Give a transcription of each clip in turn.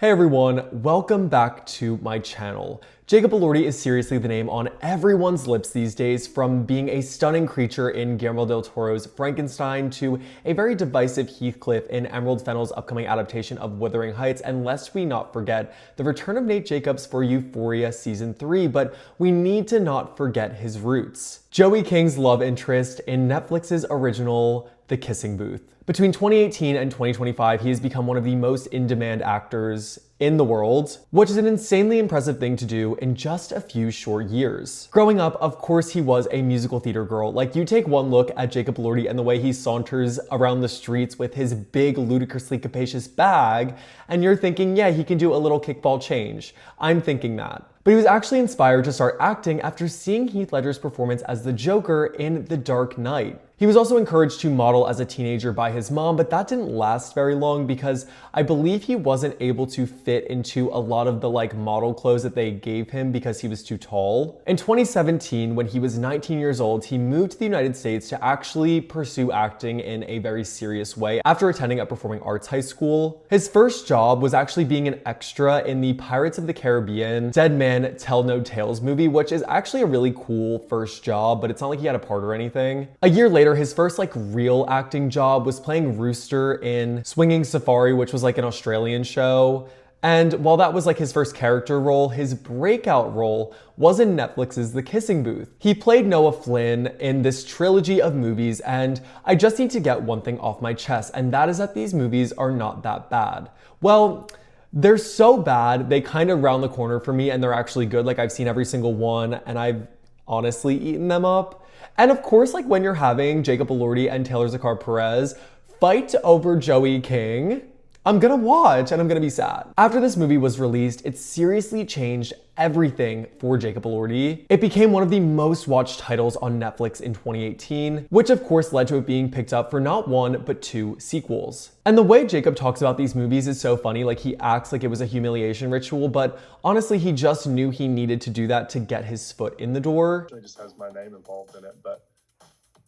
Hey everyone, welcome back to my channel. Jacob Elordi is seriously the name on everyone's lips these days, from being a stunning creature in Guillermo del Toro's Frankenstein to a very divisive Heathcliff in Emerald Fennell's upcoming adaptation of Wuthering Heights, and lest we not forget the return of Nate Jacobs for Euphoria Season 3, but we need to not forget his roots. Joey King's love interest in Netflix's original The Kissing Booth. Between 2018 and 2025, he has become one of the most in-demand actors in the world, which is an insanely impressive thing to do in just a few short years. Growing up, of course, he was a musical theater girl. Like, you take one look at Jacob Elordi and the way he saunters around the streets with his big, ludicrously capacious bag, and you're thinking, yeah, he can do a little kickball change. I'm thinking that. But he was actually inspired to start acting after seeing Heath Ledger's performance as the Joker in The Dark Knight. He was also encouraged to model as a teenager by his mom, but that didn't last very long because I believe he wasn't able to fit into a lot of the model clothes that they gave him because he was too tall. In 2017, when he was 19 years old, he moved to the United States to actually pursue acting in a very serious way after attending a performing arts high school. His first job was actually being an extra in the Pirates of the Caribbean Dead Man Tell No Tales movie, which is actually a really cool first job, but it's not like he had a part or anything. A year later, his first real acting job was playing Rooster in Swinging Safari, which was an Australian show. And while that was his first character role, his breakout role was in Netflix's The Kissing Booth. He played Noah Flynn in this trilogy of movies, and I just need to get one thing off my chest, and that is that these movies are not that bad. Well, they're so bad, they kind of round the corner for me, and they're actually good. I've seen every single one, and I've honestly eaten them up. And of course, when you're having Jacob Elordi and Taylor Zakar Perez fight over Joey King, I'm gonna watch and I'm gonna be sad. After this movie was released, it seriously changed everything for Jacob Elordi. It became one of the most watched titles on Netflix in 2018, which of course led to it being picked up for not one, but two sequels. And the way Jacob talks about these movies is so funny. He acts like it was a humiliation ritual, but honestly, he just knew he needed to do that to get his foot in the door. It just has my name involved in it, but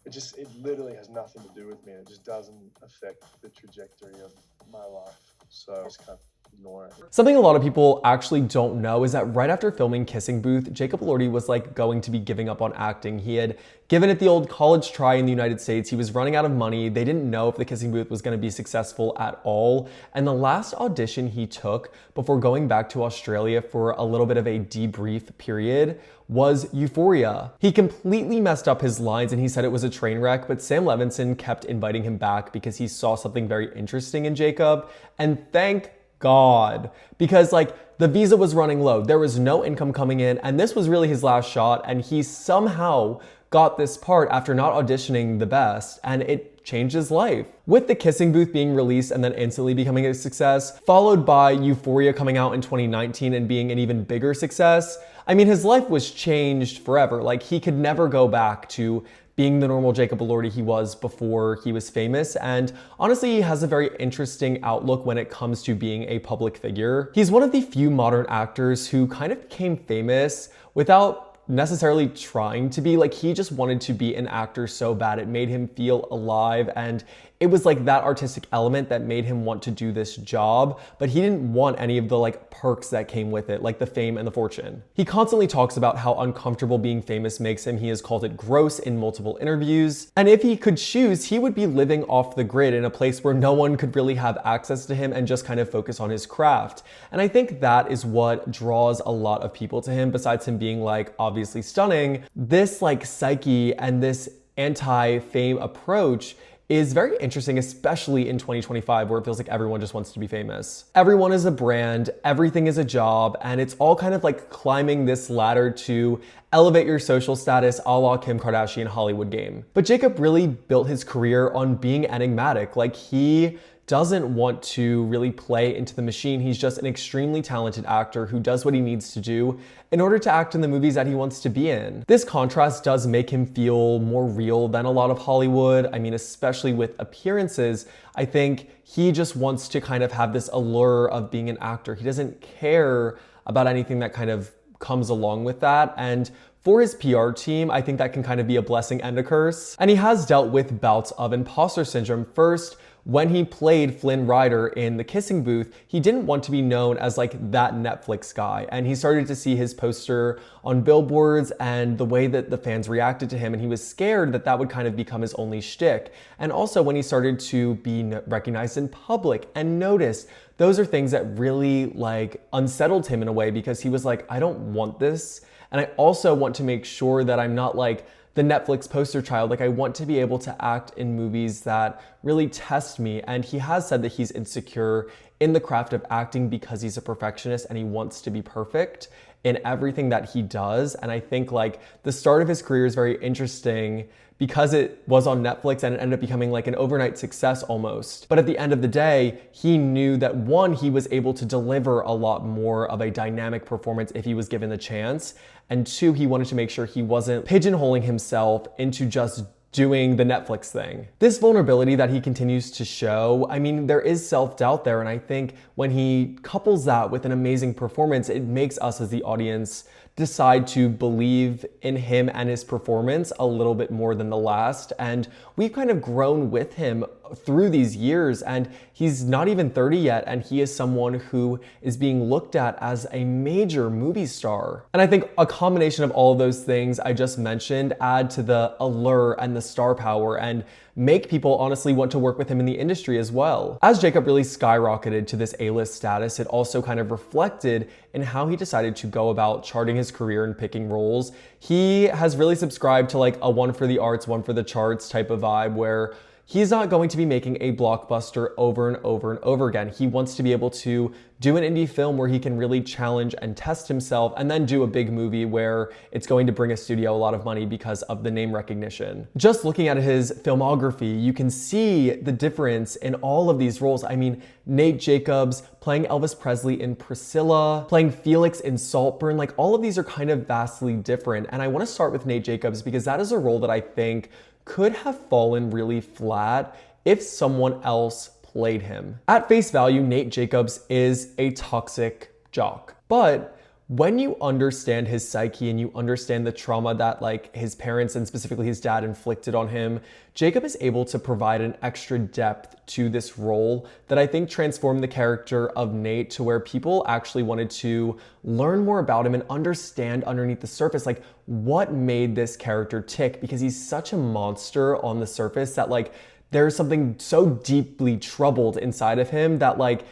it literally has nothing to do with me. It just doesn't affect the trajectory of my life. So I just kind of ignore it. Something a lot of people actually don't know is that right after filming Kissing Booth, Jacob Elordi was going to be giving up on acting. He had given it the old college try in the United States. He was running out of money. They didn't know if The Kissing Booth was going to be successful at all. And the last audition he took before going back to Australia for a little bit of a debrief period was Euphoria. He completely messed up his lines and he said it was a train wreck, but Sam Levinson kept inviting him back because he saw something very interesting in Jacob. And thank God, because the visa was running low. There was no income coming in, and this was really his last shot, and he somehow got this part after not auditioning the best, and it changed his life. With The Kissing Booth being released and then instantly becoming a success, followed by Euphoria coming out in 2019 and being an even bigger success, I mean, his life was changed forever. He could never go back to being the normal Jacob Elordi he was before he was famous, and honestly, he has a very interesting outlook when it comes to being a public figure. He's one of the few modern actors who kind of became famous without necessarily trying to be. He just wanted to be an actor so bad. It made him feel alive, and it was that artistic element that made him want to do this job, but he didn't want any of the perks that came with it, the fame and the fortune. He constantly talks about how uncomfortable being famous makes him. He has called it gross in multiple interviews, and if he could choose, he would be living off the grid in a place where no one could really have access to him and just kind of focus on his craft. And I think that is what draws a lot of people to him, besides him being obviously stunning. This psyche and this anti-fame approach is very interesting, especially in 2025, where it feels like everyone just wants to be famous. Everyone is a brand, everything is a job, and it's all kind of climbing this ladder to elevate your social status a la Kim Kardashian Hollywood game. But Jacob really built his career on being enigmatic. He doesn't want to really play into the machine. He's just an extremely talented actor who does what he needs to do in order to act in the movies that he wants to be in. This contrast does make him feel more real than a lot of Hollywood. I mean, especially with appearances, I think he just wants to kind of have this allure of being an actor. He doesn't care about anything that kind of comes along with that. And for his PR team, I think that can kind of be a blessing and a curse. And he has dealt with bouts of impostor syndrome, first when he played Flynn Rider in The Kissing Booth, he didn't want to be known as like that Netflix guy. And he started to see his poster on billboards and the way that the fans reacted to him. And he was scared that that would kind of become his only shtick. And also when he started to be recognized in public and noticed, those are things that really like unsettled him in a way, because he was like, I don't want this. And I also want to make sure that I'm not like the Netflix poster child. Like I want to be able to act in movies that really test me. And he has said that he's insecure in the craft of acting because he's a perfectionist and he wants to be perfect in everything that he does. And I think like the start of his career is very interesting because it was on Netflix and it ended up becoming like an overnight success almost. But at the end of the day, he knew that one, he was able to deliver a lot more of a dynamic performance if he was given the chance. And two, he wanted to make sure he wasn't pigeonholing himself into just doing the Netflix thing. This vulnerability that he continues to show, I mean, there is self-doubt there. And I think when he couples that with an amazing performance, it makes us as the audience decide to believe in him and his performance a little bit more than the last. And we've kind of grown with him through these years, and he's not even 30 yet, and he is someone who is being looked at as a major movie star. And I think a combination of all of those things I just mentioned add to the allure and the star power and make people honestly want to work with him in the industry as well. As Jacob really skyrocketed to this A-list status, it also kind of reflected in how he decided to go about charting his career and picking roles. He has really subscribed to like a one for the arts, one for the charts type of vibe, where he's not going to be making a blockbuster over and over and over again. He wants to be able to do an indie film where he can really challenge and test himself, and then do a big movie where it's going to bring a studio a lot of money because of the name recognition. Just looking at his filmography, you can see the difference in all of these roles. I mean, Nate Jacobs playing Elvis Presley in Priscilla, playing Felix in Saltburn, like all of these are kind of vastly different. And I want to start with Nate Jacobs because that is a role that I think could have fallen really flat if someone else played him. At face value, Nate Jacobs is a toxic jock. But when you understand his psyche and you understand the trauma that like his parents and specifically his dad inflicted on him, Jacob is able to provide an extra depth to this role that I think transformed the character of Nate to where people actually wanted to learn more about him and understand underneath the surface, like what made this character tick, because he's such a monster on the surface that like there's something so deeply troubled inside of him that like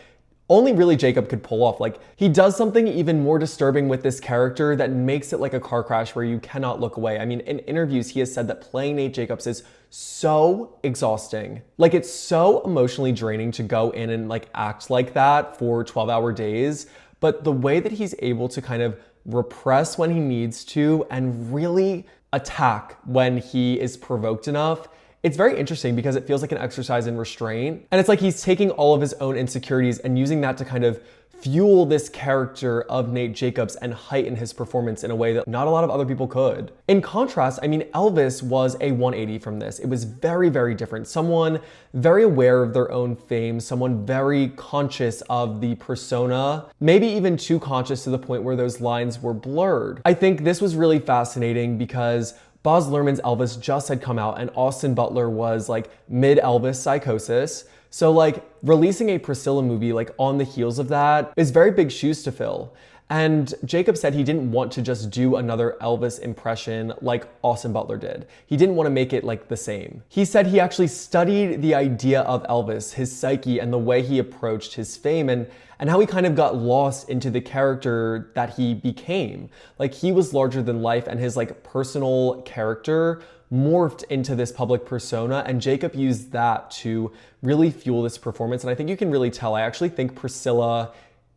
only really Jacob could pull off. Like he does something even more disturbing with this character that makes it like a car crash where you cannot look away. I mean, in interviews, he has said that playing Nate Jacobs is so exhausting. Like it's so emotionally draining to go in and like act like that for 12-hour days. But the way that he's able to kind of repress when he needs to and really attack when he is provoked enough, it's very interesting because it feels like an exercise in restraint. And it's like he's taking all of his own insecurities and using that to kind of fuel this character of Nate Jacobs and heighten his performance in a way that not a lot of other people could. In contrast, I mean, Elvis was a 180 from this. It was very, very different. Someone very aware of their own fame, someone very conscious of the persona, maybe even too conscious to the point where those lines were blurred. I think this was really fascinating because Baz Luhrmann's Elvis just had come out and Austin Butler was like mid-Elvis psychosis. So like releasing a Priscilla movie like on the heels of that is very big shoes to fill. And Jacob said he didn't want to just do another Elvis impression like Austin Butler did. He didn't want to make it like the same. He said he actually studied the idea of Elvis, his psyche, and the way he approached his fame and how he kind of got lost into the character that he became. Like he was larger than life and his like personal character morphed into this public persona, and Jacob used that to really fuel this performance. And I think you can really tell. I actually think Priscilla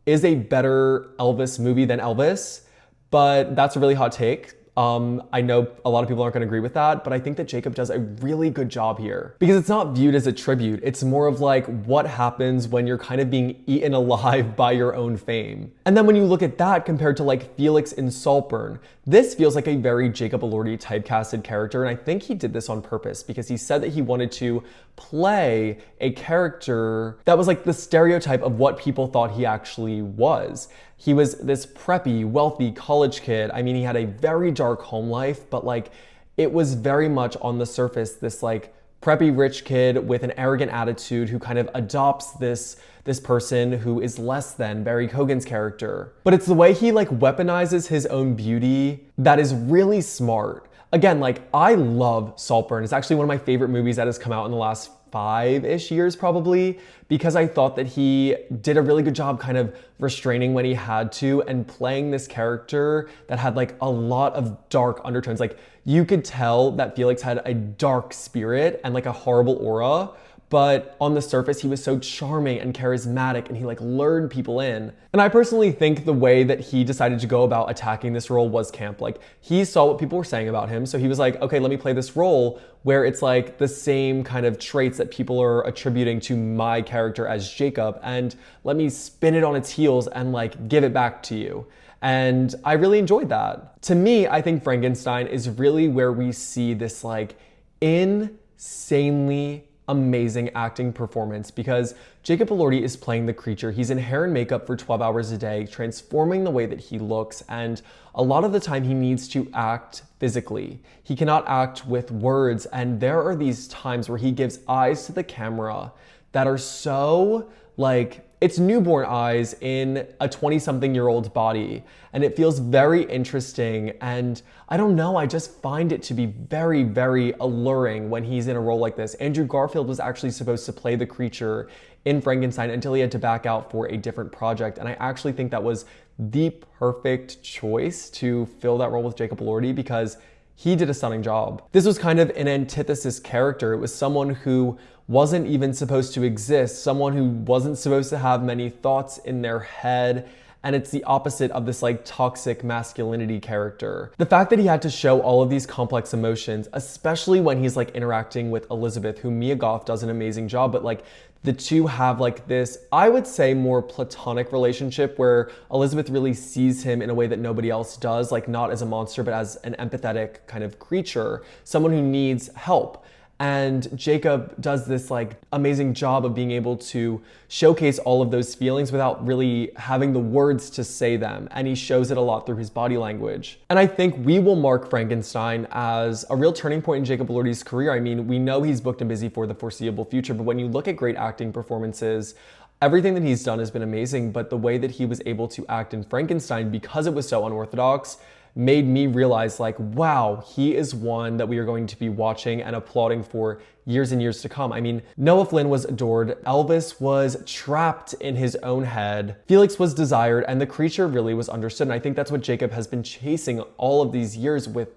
is a better Elvis movie than Elvis, but that's a really hot take. I know a lot of people aren't going to agree with that, but I think that Jacob does a really good job here because it's not viewed as a tribute. It's more of like what happens when you're kind of being eaten alive by your own fame. And then when you look at that compared to like Felix in Saltburn, this feels like a very Jacob Elordi typecasted character. And I think he did this on purpose because he said that he wanted to play a character that was like the stereotype of what people thought he actually was. He was this preppy, wealthy college kid. I mean, he had a very dark home life, but like it was very much on the surface this like preppy rich kid with an arrogant attitude who kind of adopts this person who is less than Barry Keoghan's character. But it's the way he like weaponizes his own beauty that is really smart. Again, like I love Saltburn. It's actually one of my favorite movies that has come out in the last 5-ish years probably, because I thought that he did a really good job kind of restraining when he had to and playing this character that had like a lot of dark undertones. Like you could tell that Felix had a dark spirit and like a horrible aura, but on the surface he was so charming and charismatic and he like lured people in. And I personally think the way that he decided to go about attacking this role was camp. Like he saw what people were saying about him, so he was like, okay, let me play this role where it's like the same kind of traits that people are attributing to my character as Jacob, and let me spin it on its heels and like give it back to you. And I really enjoyed that. To me, I think Frankenstein is really where we see this like insanely amazing acting performance, because Jacob Elordi is playing the creature. He's in hair and makeup for 12 hours a day, transforming the way that he looks, and a lot of the time he needs to act physically. He cannot act with words, and there are these times where he gives eyes to the camera that are so like, it's newborn eyes in a 20-something-year-old body, and it feels very interesting. And I don't know, I just find it to be very, very alluring when he's in a role like this. Andrew Garfield was actually supposed to play the creature in Frankenstein until he had to back out for a different project, and I actually think that was the perfect choice to fill that role with Jacob Elordi because he did a stunning job. This was kind of an antithesis character. It was someone who wasn't even supposed to exist, someone who wasn't supposed to have many thoughts in their head, and it's the opposite of this like toxic masculinity character. The fact that he had to show all of these complex emotions, especially when he's like interacting with Elizabeth, who Mia Goth does an amazing job, but like the two have like this, I would say, more platonic relationship where Elizabeth really sees him in a way that nobody else does, like not as a monster, but as an empathetic kind of creature, someone who needs help. And Jacob does this like amazing job of being able to showcase all of those feelings without really having the words to say them. And he shows it a lot through his body language. And I think we will mark Frankenstein as a real turning point in Jacob Elordi's career. I mean, we know he's booked and busy for the foreseeable future, but when you look at great acting performances, everything that he's done has been amazing, but the way that he was able to act in Frankenstein, because it was so unorthodox, made me realize like, wow, he is one that we are going to be watching and applauding for years and years to come. I mean, Noah Flynn was adored, Elvis was trapped in his own head, Felix was desired, and the creature really was understood. And I think that's what Jacob has been chasing all of these years with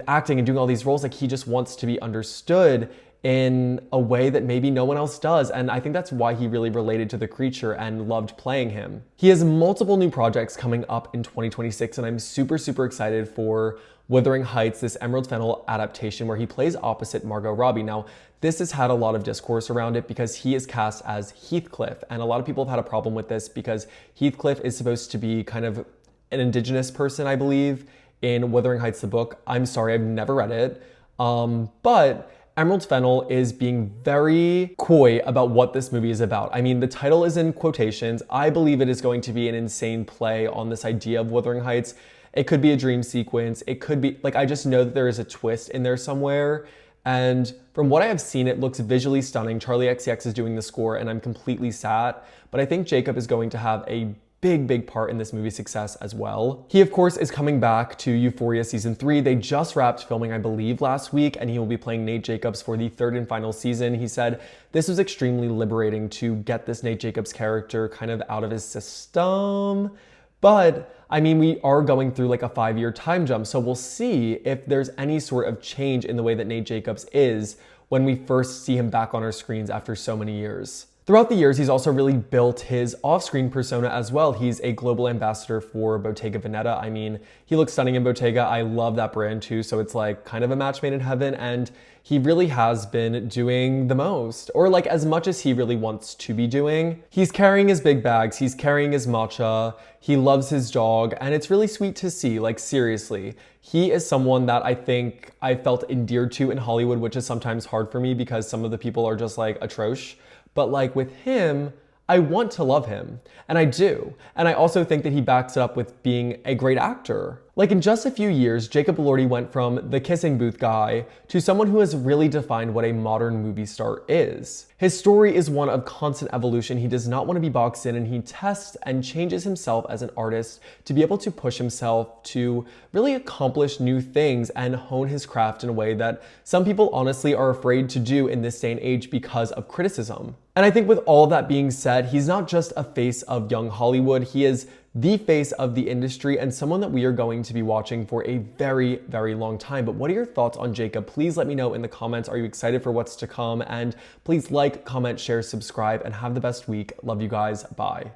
acting and doing all these roles. Like he just wants to be understood in a way that maybe no one else does. And I think that's why he really related to the creature and loved playing him. He has multiple new projects coming up in 2026, and I'm super, super excited for Wuthering Heights, this Emerald Fennell adaptation where he plays opposite Margot Robbie. Now, this has had a lot of discourse around it because he is cast as Heathcliff, and a lot of people have had a problem with this because Heathcliff is supposed to be kind of an indigenous person, I believe, in Wuthering Heights, the book. I'm sorry, I've never read it, but Emerald Fennell is being very coy about what this movie is about. I mean, the title is in quotations. I believe it is going to be an insane play on this idea of Wuthering Heights. It could be a dream sequence. It could be, like, I just know that there is a twist in there somewhere. And from what I have seen, it looks visually stunning. Charlie XCX is doing the score, and I'm completely sat. But I think Jacob is going to have a big part in this movie's success as well. He, of course, is coming back to Euphoria Season 3. They just wrapped filming, I believe, last week, and he will be playing Nate Jacobs for the third and final season. He said this was extremely liberating to get this Nate Jacobs character kind of out of his system. But, I mean, we are going through like a 5-year time jump, so we'll see if there's any sort of change in the way that Nate Jacobs is when we first see him back on our screens after so many years. Throughout the years, he's also really built his off-screen persona as well. He's a global ambassador for Bottega Veneta. I mean, he looks stunning in Bottega. I love that brand too, so it's like kind of a match made in heaven, and he really has been doing the most, or like as much as he really wants to be doing. He's carrying his big bags, he's carrying his matcha, he loves his dog, and it's really sweet to see, like seriously. He is someone that I think I felt endeared to in Hollywood, which is sometimes hard for me because some of the people are just like atrocious. But like with him, I want to love him, and I do. And I also think that he backs it up with being a great actor. Like, in just a few years, Jacob Elordi went from the kissing booth guy to someone who has really defined what a modern movie star is. His story is one of constant evolution. He does not want to be boxed in, and he tests and changes himself as an artist to be able to push himself to really accomplish new things and hone his craft in a way that some people honestly are afraid to do in this day and age because of criticism. And I think with all of that being said, he's not just a face of young Hollywood, he is the face of the industry and someone that we are going to be watching for a very, very long time. But what are your thoughts on Jacob? Please let me know in the comments. Are you excited for what's to come? And please like, comment, share, subscribe, and have the best week. Love you guys. Bye.